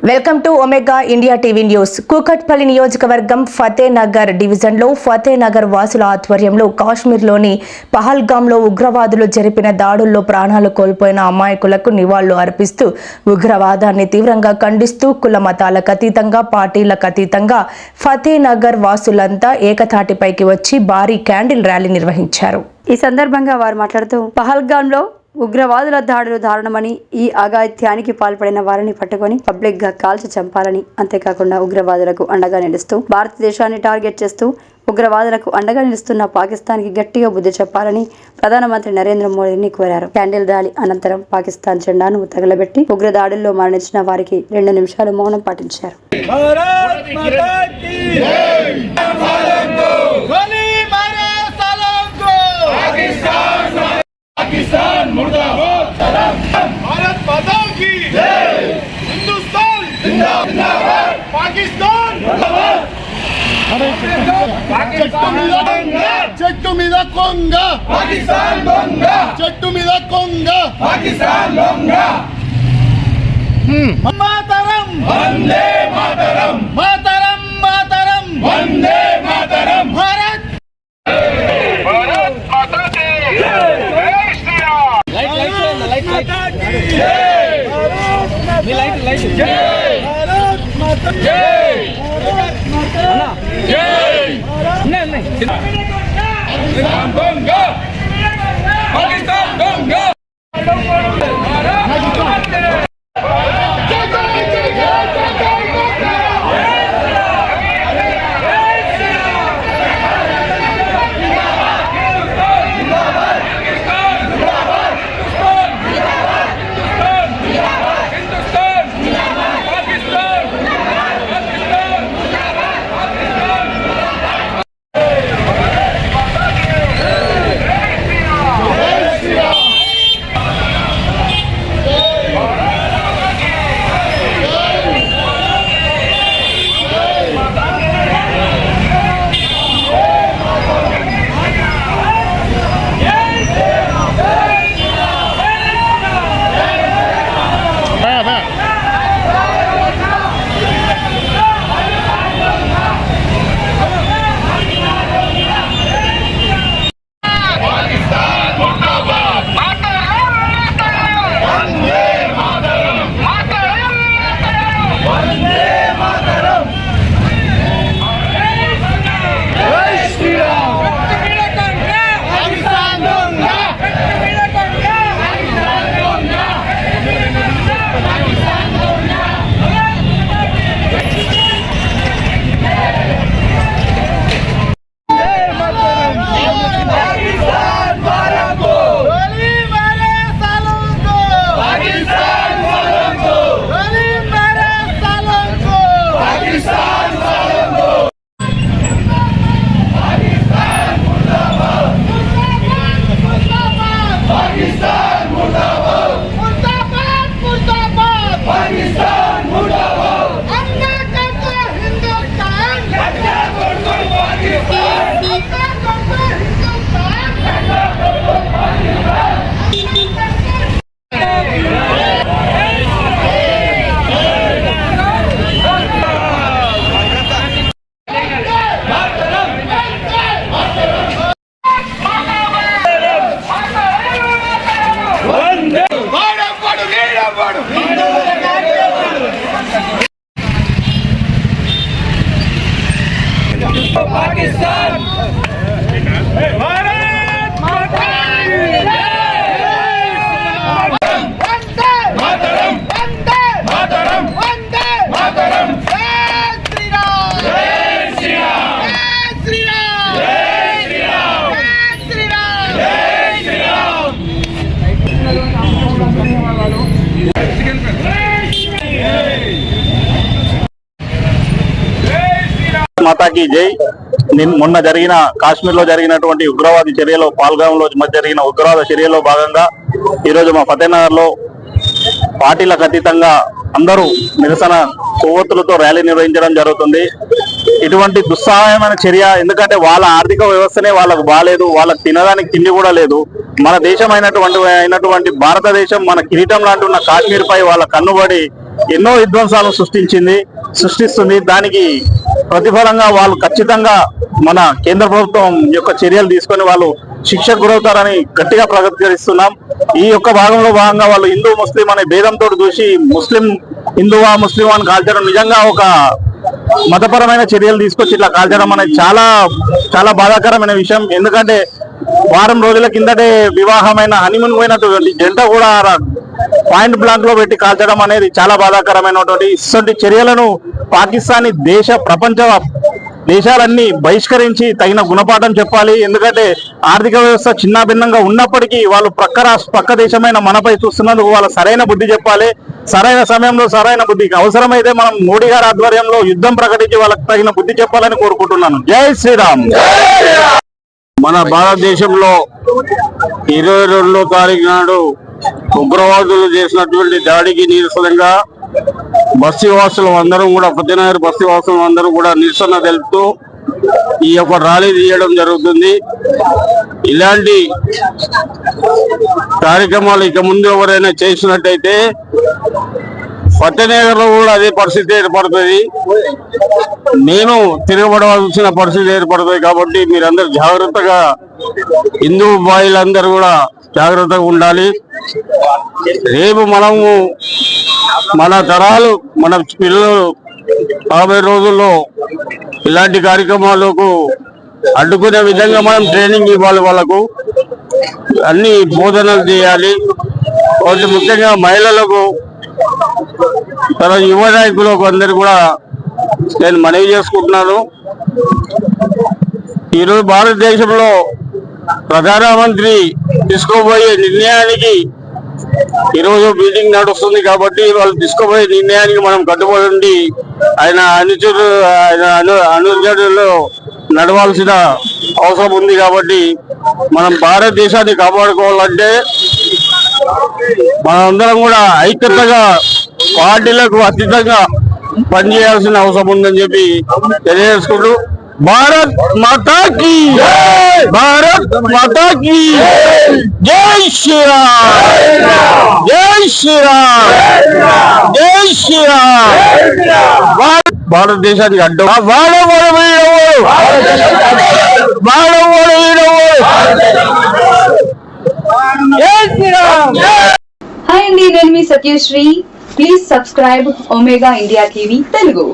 Welcome to omega India TV news. Kukatpally నియోజకవర్గం ఫతేనగర్ డివిజన్లో ఫతేనగర్ వాసుల ఆధ్వర్యంలో కాశ్మీర్లోని పహల్గామ్లో ఉగ్రవాదులు జరిపిన దాడుల్లో ప్రాణాలు కోల్పోయిన అమాయకులకు నివాళులు అర్పిస్తూ ఉగ్రవాదాన్ని తీవ్రంగా ఖండిస్తూ కుల మతాలకు అతీతంగా పార్టీలకు అతీతంగా ఫతేనగర్ వాసులంతా ఏకతాటిపైకి వచ్చి భారీ క్యాండిల్ ర్యాలీ నిర్వహించారు. ఈ సందర్భంగా వారు మాట్లాడుతూ పహల్గామ్లో ఉగ్రవాదుల దాడులు దారుణమని, ఈ అఘాయిత్యానికి పాల్పడిన వారిని పట్టుకొని పబ్లిక్ గా కాల్చి చంపాలని, అంతేకాకుండా ఉగ్రవాదులకు అండగా నిలుస్తూ భారతదేశాన్ని టార్గెట్ చేస్తూ ఉగ్రవాదులకు అండగా నిలుస్తున్న పాకిస్తాన్ కి గట్టిగా బుద్ధి చెప్పాలని ప్రధానమంత్రి నరేంద్ర మోడీని కోరారు. క్యాండిల్ ర్యాలీ అనంతరం పాకిస్తాన్ జెండాను తగలబెట్టి ఉగ్రదాడుల్లో మరణించిన వారికి 2 నిమిషాలు మౌనం పాటించారు. पाकिस्तान मुर्दाबाद, भारत माता की जय, हिंदुस्तान जिंदाबाद, पाकिस्तान मुर्दाबाद, చెట్టు మీద కొంగ పాకిస్తాన్ దొంగ, చెట్టు మీద కొంగ పాకిస్తాన్ దొంగ. మాతరం వందే మాతరం, మాతరం మాతరం వందే మాతరం. భారత్ భారత్ మాతా की पाकिस्तान भारत माता की मातरम वंदे मातरम वंदे मातरम. जय श्री राम, जय श्री राम, जय श्री राम, जय श्री राम, जय श्री राम, जय श्री राम. మాతా की జై. మొన్న జరిగిన కాశ్మీర్లో జరిగినటువంటి ఉగ్రవాద చర్యలో పహల్గామ్లో జరిగిన ఉగ్రవాద చర్యలో భాగంగా ఈరోజు మా ఫతేనగర్లో పార్టీలకు అతీతంగా అందరూ నిరసన కొవ్వొత్తులతో ర్యాలీ నిర్వహించడం జరుగుతుంది. ఇటువంటి దుస్సహాయమైన చర్య, ఎందుకంటే వాళ్ళ ఆర్థిక వ్యవస్థనే వాళ్ళకు బాలేదు, వాళ్ళకి తినడానికి తిండి కూడా లేదు. మన దేశం అయినటువంటి భారతదేశం మన కిరీటం లాంటి ఉన్న కాశ్మీర్ పై వాళ్ళ కన్నుబడి ఎన్నో విధ్వంసాలు సృష్టిస్తుంది. దానికి ప్రతిఫలంగా వాళ్ళు ఖచ్చితంగా మన కేంద్ర ప్రభుత్వం యొక్క చర్యలు తీసుకొని వాళ్ళు శిక్షకు గురవుతారని గట్టిగా ప్రతిఘటిస్తున్నాం. ఈ యొక్క భాగంగా వాళ్ళు హిందూ ముస్లిం అనే భేదంతో చూసి హిందువా ముస్లిం అని కాల్చడం నిజంగా ఒక మతపరమైన చర్యలు తీసుకొచ్చి ఇట్లా కాల్చడం అనేది చాలా చాలా బాధాకరమైన విషయం. ఎందుకంటే వారం రోజుల కిందటే వివాహమైన హనీమూన్ పోయినటువంటి జంట కూడా పాయింట్ బ్లాంక్ లో పెట్టి కాల్చడం అనేది చాలా బాధాకరమైనటువంటి ఇటువంటి చర్యలను పాకిస్తాన్ ప్రపంచ దేశాలన్నీ బహిష్కరించి తగిన గుణపాఠం చెప్పాలి. ఎందుకంటే ఆర్థిక వ్యవస్థ చిన్నాభిన్నంగా ఉన్నప్పటికీ వాళ్ళు పక్క దేశమైన మనపై చూస్తున్నందుకు వాళ్ళ సరైన బుద్ధి చెప్పాలి. సరైన సమయంలో సరైన బుద్ధికి అవసరమైతే మనం మోడీ గారి ఆధ్వర్యంలో యుద్ధం ప్రకటించి వాళ్ళకి తగిన బుద్ధి చెప్పాలని కోరుకుంటున్నాను. జై శ్రీరామ్. మన భారతదేశంలో 22వ తారీఖు నాడు ఉగ్రవాదులు చేసినటువంటి దాడికి నిరసనగా బస్తీవాసులు అందరం కూడా ఫతేనగర్ బస్తీవాసులు అందరూ కూడా నిరసన తెలుపుతూ ఈ యొక్క ర్యాలీ తీయడం జరుగుతుంది. ఇలాంటి కార్యక్రమాలు ఇక ముందు ఎవరైనా చేసినట్టయితే ఫతేనగర్ లో కూడా అదే పరిస్థితి ఏర్పడుతుంది. నేను తిరగబడవలసిన పరిస్థితి ఏర్పడుతుంది. కాబట్టి మీరందరూ జాగ్రత్తగా హిందూ బాయిలందరూ కూడా జాగ్రత్తగా ఉండాలి. రేపు మనము మన తరాలు మన పిల్లలు 50 రోజుల్లో ఇలాంటి కార్యక్రమాలకు అడ్డుకునే విధంగా మనం ట్రైనింగ్ ఇవ్వాలి. వాళ్ళకు అన్ని బోధనలు చేయాలి. వాటి ముఖ్యంగా మహిళలకు తర్వాత యువ నాయకులకు అందరు కూడా నేను మనవి చేసుకుంటున్నాను. ఈరోజు భారతదేశంలో ప్రధానమంత్రి తీసుకోబోయే నిర్ణయానికి ఈరోజు మీటింగ్ నడుస్తుంది. కాబట్టి వాళ్ళు తీసుకోబోయే నిర్ణయానికి మనం కట్టుబడి ఉండి ఆయన అనుచరులు నడవాల్సిన అవసరం ఉంది. కాబట్టి మనం భారతదేశాన్ని కాపాడుకోవాలంటే మనందరం కూడా ఐక్యతగా పార్టీలకు అతీతంగా పనిచేయాల్సిన అవసరం ఉందని చెప్పి తెలియజేసుకుంటూ భారత్ మాతా కీ భారత్ మాతా కీ జై శ్రీరామ్ జై శ్రీరామ్ జై శ్రీరామ్. భారతదేశానికి అడ్డు హాయ్ అండి, నేను మీ Satyasri. Please subscribe Omega India TV Telugu.